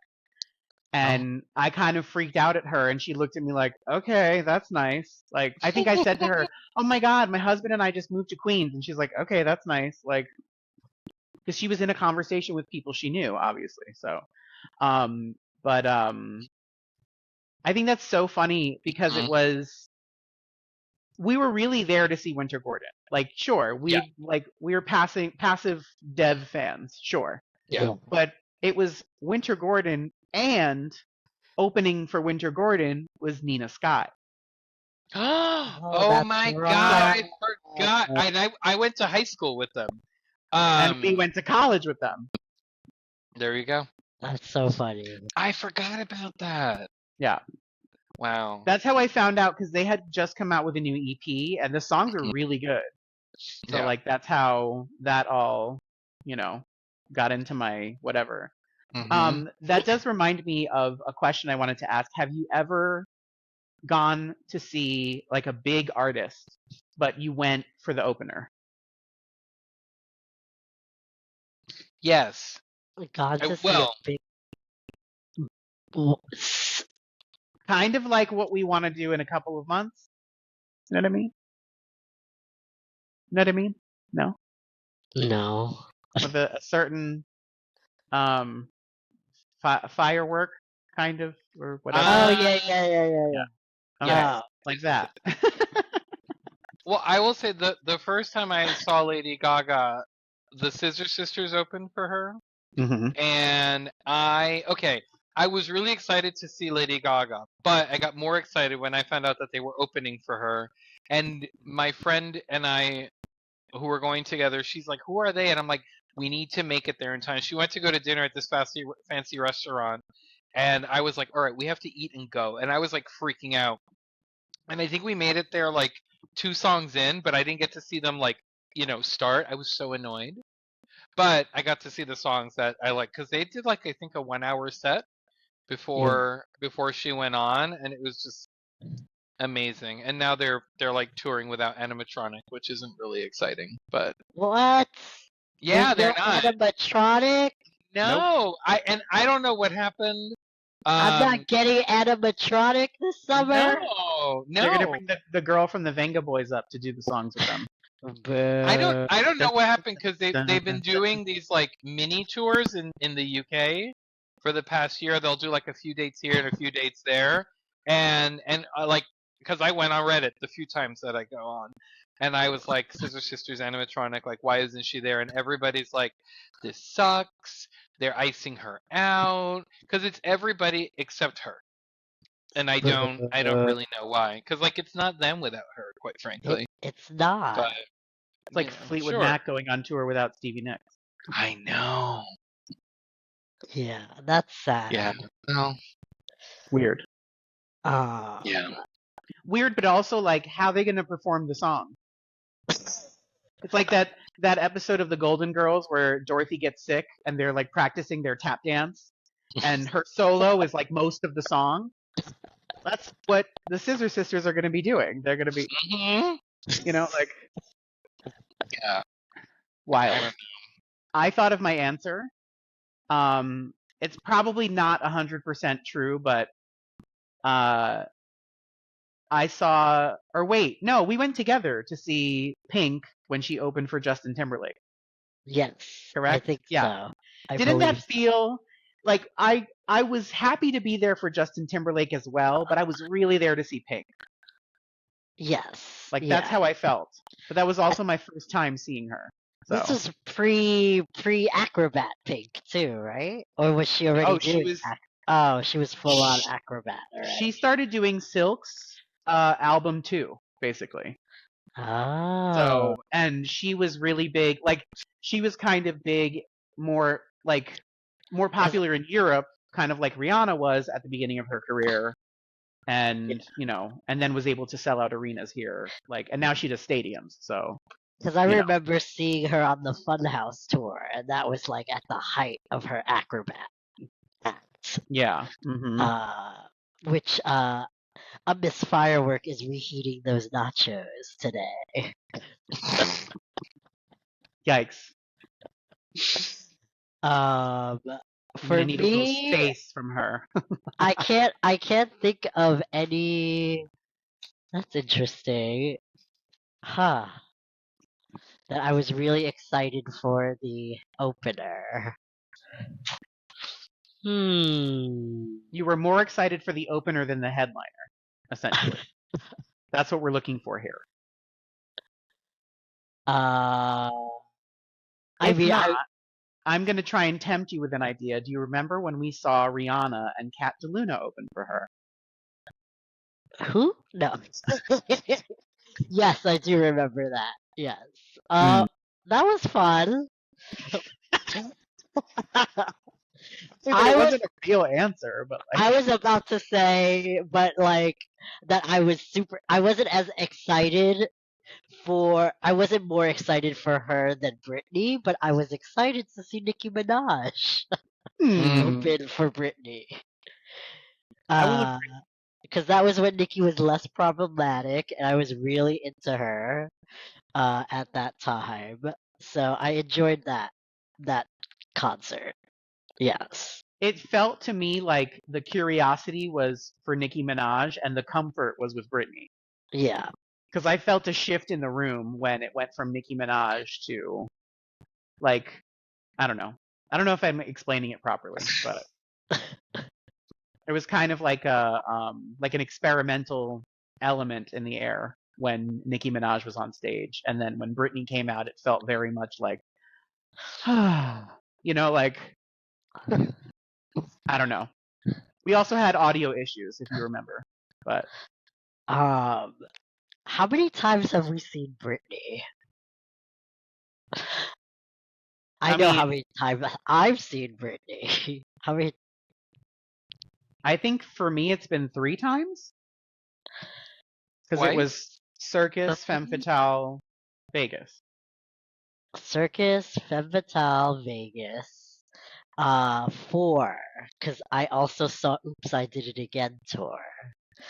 And I kind of freaked out at her, and she looked at me like, okay, that's nice. Like, I think I said to her, oh my God, my husband and I just moved to Queens. And she's like, okay, that's nice. Like, because she was in a conversation with people she knew, obviously. So, but I think that's so funny because Mhm. we were really there to see Winter Gordon. Like, sure, Yeah. we were passive Dev fans, sure. Yeah. But it was Winter Gordon, and opening for Winter Gordon was Nina Sky. Oh that's my right. God, I forgot. I went to high school with them. And we went to college with them. There you go. That's so funny. I forgot about that. Yeah. Wow. That's how I found out because they had just come out with a new EP and the songs are really good. So Yeah. like that's how that all, got into my whatever. Mhm. That does remind me of a question I wanted to ask. Have you ever gone to see like a big artist, but you went for the opener? Yes. God I to see a will. big. Kind of like what we want to do in a couple of months. You know what I mean? Know what I mean? No? No. With a certain firework kind of or whatever. Oh yeah. Okay, Yes. like that. Well, I will say the first time I saw Lady Gaga, the Scissor Sisters opened for her, and I was really excited to see Lady Gaga, but I got more excited when I found out that they were opening for her. And my friend and I, who were going together, she's like, "Who are they?" And I'm like, "We need to make it there in time." She went to go to dinner at this fancy restaurant, and I was like, "All right, we have to eat and go." And I was like freaking out. And I think we made it there like 2 songs in, but I didn't get to see them like start. I was so annoyed. But I got to see the songs that I like because they did like I think a 1 hour set before she went on, and it was just amazing. And now they're like touring without animatronic, which isn't really exciting. But What? yeah, There's they're no not. animatronic? No, I don't know what happened. I'm not getting animatronic this summer. No, They're gonna no. bring the girl from the Venga Boys up to do the songs with them. I don't know what happened because they've been doing these like mini tours in the UK for the past year. They'll do like a few dates here and a few dates there, and like because I went on Reddit the few times that I go on, and I was like, Scissor Sisters animatronic, like why isn't she there? And everybody's like, this sucks. They're icing her out because it's everybody except her. And I don't really know why, because like it's not them without her, quite frankly. It's not. But It's like you know, Fleetwood sure. Mac going on tour without Stevie Nicks. I know. Yeah, that's sad. Yeah. No. Weird. Yeah. Weird, but also like how are they gonna perform the song? It's like that episode of The Golden Girls where Dorothy gets sick and they're like practicing their tap dance, and her solo is like most of the song. That's what the Scissor Sisters are going to be doing. They're going to be, you know, like, Yeah. wild. I thought of my answer. It's probably not 100% true, but I saw, or wait, no, we went together to see Pink when she opened for Justin Timberlake. Yes. Correct? I think Yeah. so. I Didn't that believe so. feel like I was happy to be there for Justin Timberlake as well, but I was really there to see Pink. Yes. Like yeah. that's how I felt. But that was also my first time seeing her. So. This is pre acrobat Pink too, right? Or was she already doing? She was full on acrobat. Already. She started doing Silk's album too, basically. Oh. So and she was really big. Like she was kind of big, more popular in Europe, kind of like Rihanna was at the beginning of her career. And you know, and then was able to sell out arenas here, like, and now she does stadiums. So, because I remember seeing her on the Funhouse tour, and that was like at the height of her acrobat act. Yeah. Mm-hmm. Which a Miss Firework is reheating those nachos today. Yikes. For need me, a little space from her. I can't think of any. That's interesting. Huh. That I was really excited for the opener. You were more excited for the opener than the headliner, essentially. That's what we're looking for here. I'm going to try and tempt you with an idea. Do you remember when we saw Rihanna and Kat DeLuna open for her? Who? No. Yes, I do remember that. Yes. That was fun. It wasn't a real answer, but like... I was about to say, but like that I wasn't as excited I wasn't more excited for her than Britney, but I was excited to see Nicki Minaj open for Britney. Because that was when Nicki was less problematic, and I was really into her at that time. So I enjoyed that concert. Yes. It felt to me like the curiosity was for Nicki Minaj and the comfort was with Britney. Yeah. Because I felt a shift in the room when it went from Nicki Minaj to, like, I don't know. I don't know if I'm explaining it properly, but it was kind of like an experimental element in the air when Nicki Minaj was on stage, and then when Britney came out, it felt very much like, you know, like, I don't know. We also had audio issues, if you remember, but. How many times have we seen Britney? I know how many times I've seen Britney. How many? I think for me it's been 3 times. Because it was Circus, Femme Fatale, Vegas. Circus, Femme Fatale, Vegas. 4. Because I also saw Oops, I Did It Again tour.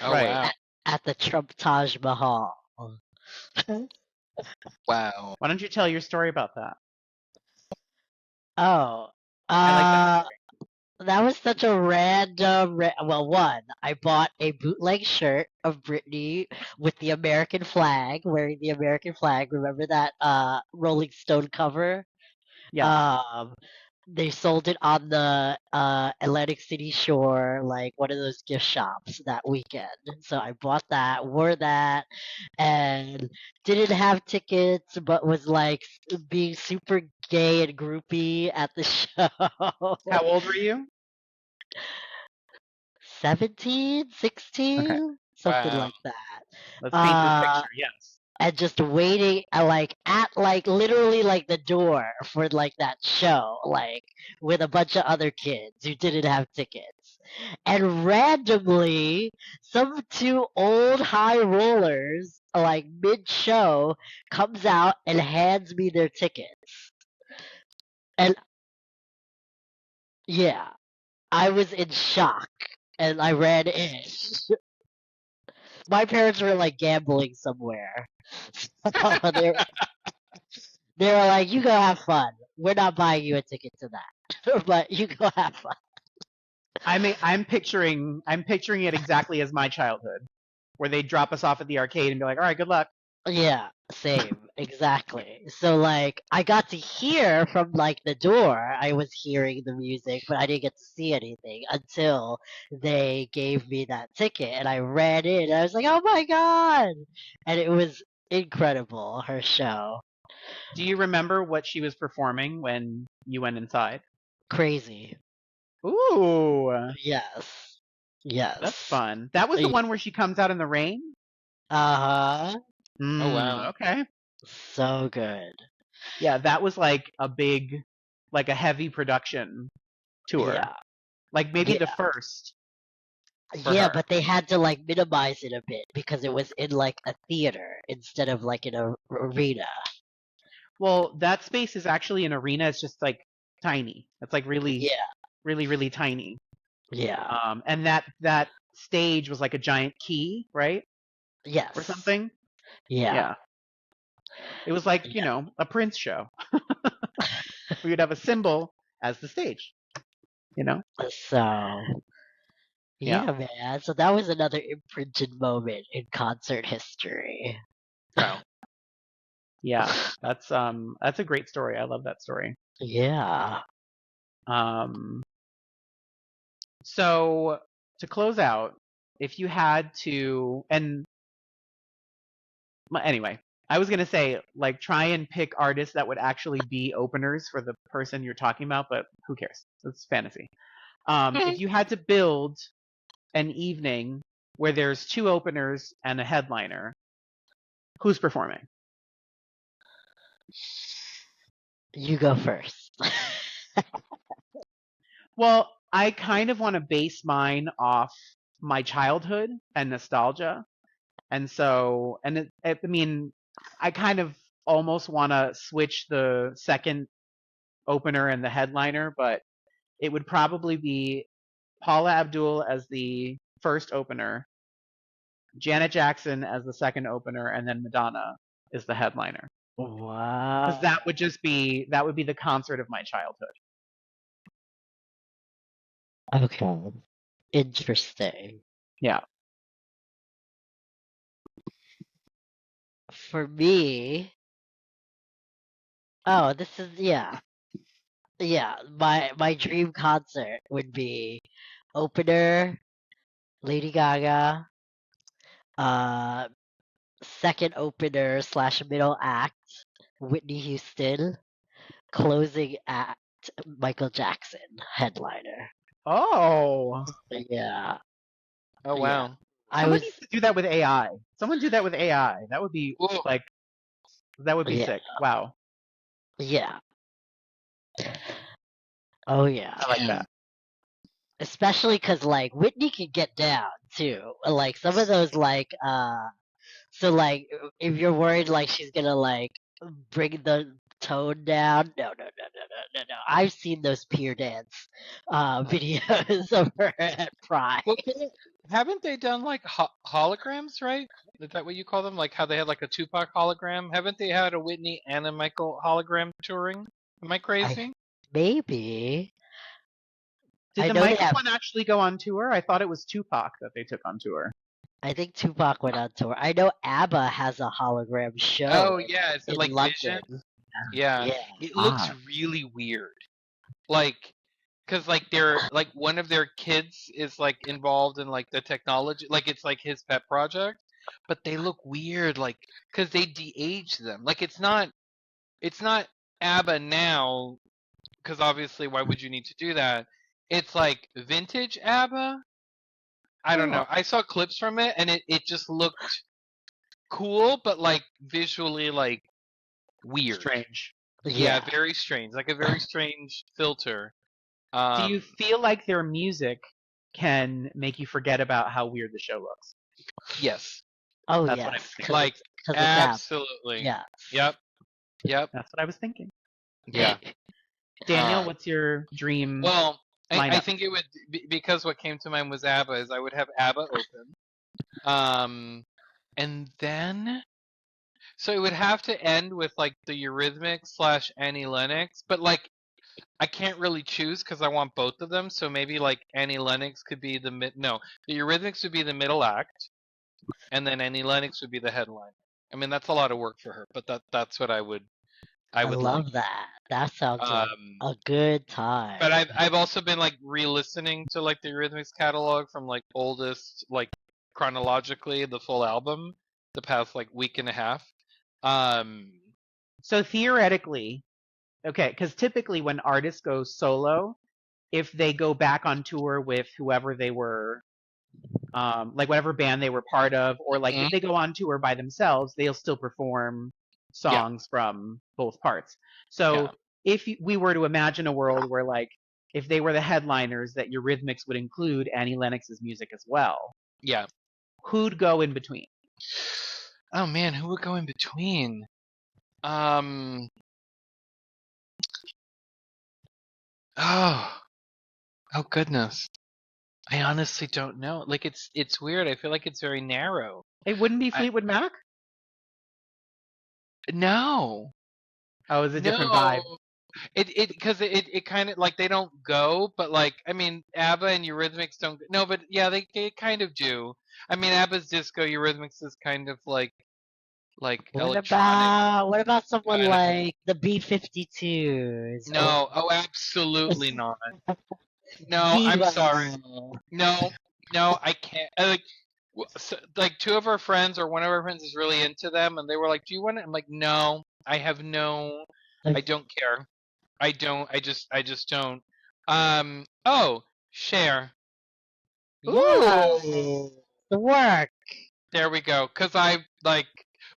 Oh, wow. at the Trump Taj Mahal. Wow. Why don't you tell your story about that? Oh, I like that story. that was such a random. Well, one, I bought a bootleg shirt of Britney with the American flag, wearing the American flag. Remember that Rolling Stone cover? Yeah. They sold it on the Atlantic City shore, like one of those gift shops that weekend. So I bought that, wore that, and didn't have tickets, but was like being super gay and groupie at the show. How old were you? 17, Okay. 16, something Wow. like that. Let's paint this Uh, picture. Yes. and just waiting at like literally like the door for like that show, like with a bunch of other kids who didn't have tickets. And randomly, some two old high rollers, like mid show, comes out and hands me their tickets. And yeah, I was in shock and I ran in. My parents were like gambling somewhere. So they were like, "You go have fun. We're not buying you a ticket to that, but you go have fun." I'm picturing it exactly as my childhood, where they drop us off at the arcade and be like, "All right, good luck." Yeah, same, exactly. So like, I got to hear from like the door. I was hearing the music, but I didn't get to see anything until they gave me that ticket, and I ran in. And I was like, "Oh my god!" And it was incredible. Her show, Do you remember what she was performing when you went inside? crazy. Ooh, Yes, that's yes. fun. That was the one where she comes out in the rain? Uh huh. Oh wow. Okay. So good. Yeah, that was like a heavy production tour. Yeah. Like maybe the Yeah. first for Yeah, her. but they had to like minimize it a bit because it was in like a theater instead of like in a arena. Well, that space is actually an arena. It's just like tiny. It's like really, Yeah, really, really tiny. yeah, And that stage was like a giant key, right? Or yes, something. yeah, Yeah. It was like, yeah. a Prince show. We would have a symbol as the stage, you know? So Yeah. yeah, man. So that was another imprinted moment in concert history. Wow. Yeah. That's a great story. I love that story. Yeah. Um so to close out, if you had to anyway, I was gonna say like try and pick artists that would actually be openers for the person you're talking about, but who cares? It's fantasy. If you had to build an evening where there's two openers and a headliner, who's performing? You go first. Well, I kind of want to base mine off my childhood and nostalgia, and so I mean, I kind of almost want to switch the second opener and the headliner, but it would probably be Paula Abdul as the first opener, Janet Jackson as the second opener, and then Madonna is the headliner. Because Wow. that would be the concert of my childhood. Okay. Interesting. Yeah. For me, oh, this is yeah. Yeah, my dream concert would be opener Lady Gaga, uh, second opener slash middle act Whitney Houston, closing act Michael Jackson, headliner. Oh, Yeah, Oh yeah. wow. I someone was needs to do that with AI. Someone do that with AI. That would be Well, like that would be yeah, sick. Wow, yeah. Oh yeah. I like damn. that. Especially because like Whitney could get down too. Like some of those so like if you're worried like she's gonna like bring the tone down, no. I've seen those peer dance videos of her at Pride. Well, haven't they done like holograms, right? Is that what you call them? Like how they had like a Tupac hologram? Haven't they had a Whitney and a Michael hologram touring? Am I crazy? Maybe. Did I the know they Michael have. one actually go on tour? I thought it was Tupac that they took on tour. I think Tupac went on tour. I know ABBA has a hologram show Oh yeah, is it in like London. Vision? Yeah, Yeah. it looks Ah. really weird. Like, cause like they're like one of their kids is like involved in like the technology, like it's like his pet project, but they look weird, like, cause they de-age them. Like it's not ABBA now, cause obviously why would you need to do that? It's like vintage ABBA. I don't know. I saw clips from it and it just looked cool, but like visually like weird. Strange. Yeah, very strange. Like a very strange filter. Do you feel like their music can make you forget about how weird the show looks? Yes. Oh That's yeah. what I was thinking. Like Because it's ABBA. absolutely. Yeah. Yep. That's what I was thinking. Yeah. Daniel, what's your dream? Well, I lineup? think it would because what came to mind was ABBA. Is I would have ABBA open, and then so it would have to end with like the Eurythmics / Annie Lennox, but like I can't really choose because I want both of them. So maybe like Annie Lennox could be the the Eurythmics would be the middle act, and then Annie Lennox would be the headline. I mean that's a lot of work for her, but that's what I would love like. that. That sounds like a good time. But I've also been like re-listening to like the Eurythmics catalog from like oldest like chronologically the full album the past like week and a half. So theoretically, okay, because typically when artists go solo, if they go back on tour with whoever they were, like whatever band they were part of, or like if they go on tour by themselves, they'll still perform songs from both parts. So if we were to imagine a world where like if they were the headliners, that Eurythmics would include Annie Lennox's music as well. Yeah. Who'd go in between? Oh man, who would go in between? Oh goodness. I honestly don't know. Like it's weird. I feel like it's very narrow. It wouldn't be Fleetwood Mac? No. Oh, it's a different vibe. Because it kind of like they don't go, but like I mean ABBA and Eurythmics don't. No, but yeah, they kind of do. I mean ABBA's disco, Eurythmics is kind of like electronic. What about someone like the B-52s? No, oh absolutely not. No, I'm sorry. No, I can't. Like two of our friends or one of our friends is really into them, and they were like, "Do you want it?" I'm like, "No, I have no. I don't care. I don't. I just don't." Oh, Cher. Ooh, the work. There we go. Cause I like,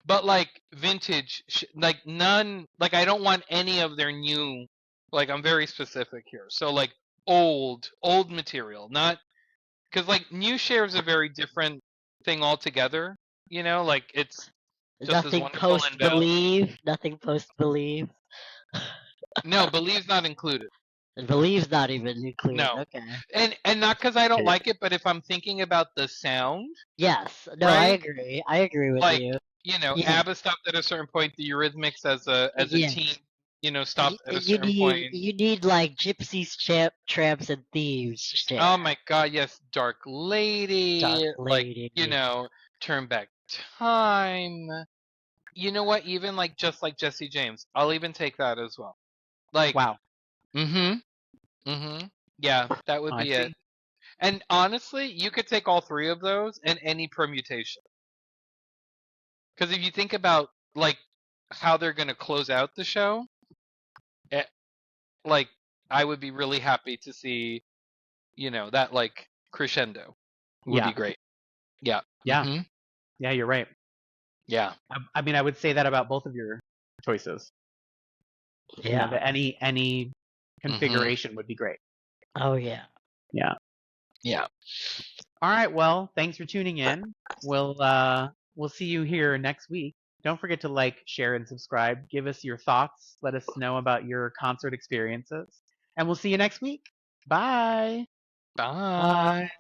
but like vintage, like none. Like I don't want any of their new. Like I'm very specific here. So like old material, not because like new Cher is a very different thing altogether. You know, like it's just as Nothing wonderful post and better. believe. Nothing post believe. No, Believe's not included. And believe's not even included. No. Okay. And not because I don't like it, but if I'm thinking about the sound, Yes. No, right? I agree. I agree with like you. you know, Yeah. ABBA stopped at a certain point. The Eurythmics as a team, you know, stopped at a You certain point. You need like gypsies, tramps, and thieves. Cher. Oh my God, yes, Dark Lady, Dark Lady. like you know, Turn Back Time. You know what? Even like just like Jesse James, I'll even take that as well. Like, wow. Yeah, that would I be see. it. And honestly, you could take all three of those and any permutation. Because if you think about like how they're going to close out the show, like I would be really happy to see, you know, that like crescendo would be great. Yeah. Yeah. Yeah, you're right. Yeah. I mean, I would say that about both of your choices. Yeah. You know, that any configuration would be great. Oh yeah. Yeah. Yeah. All right. Well, thanks for tuning in. We'll see you here next week. Don't forget to like, share, and subscribe. Give us your thoughts. Let us know about your concert experiences. And we'll see you next week. Bye. Bye.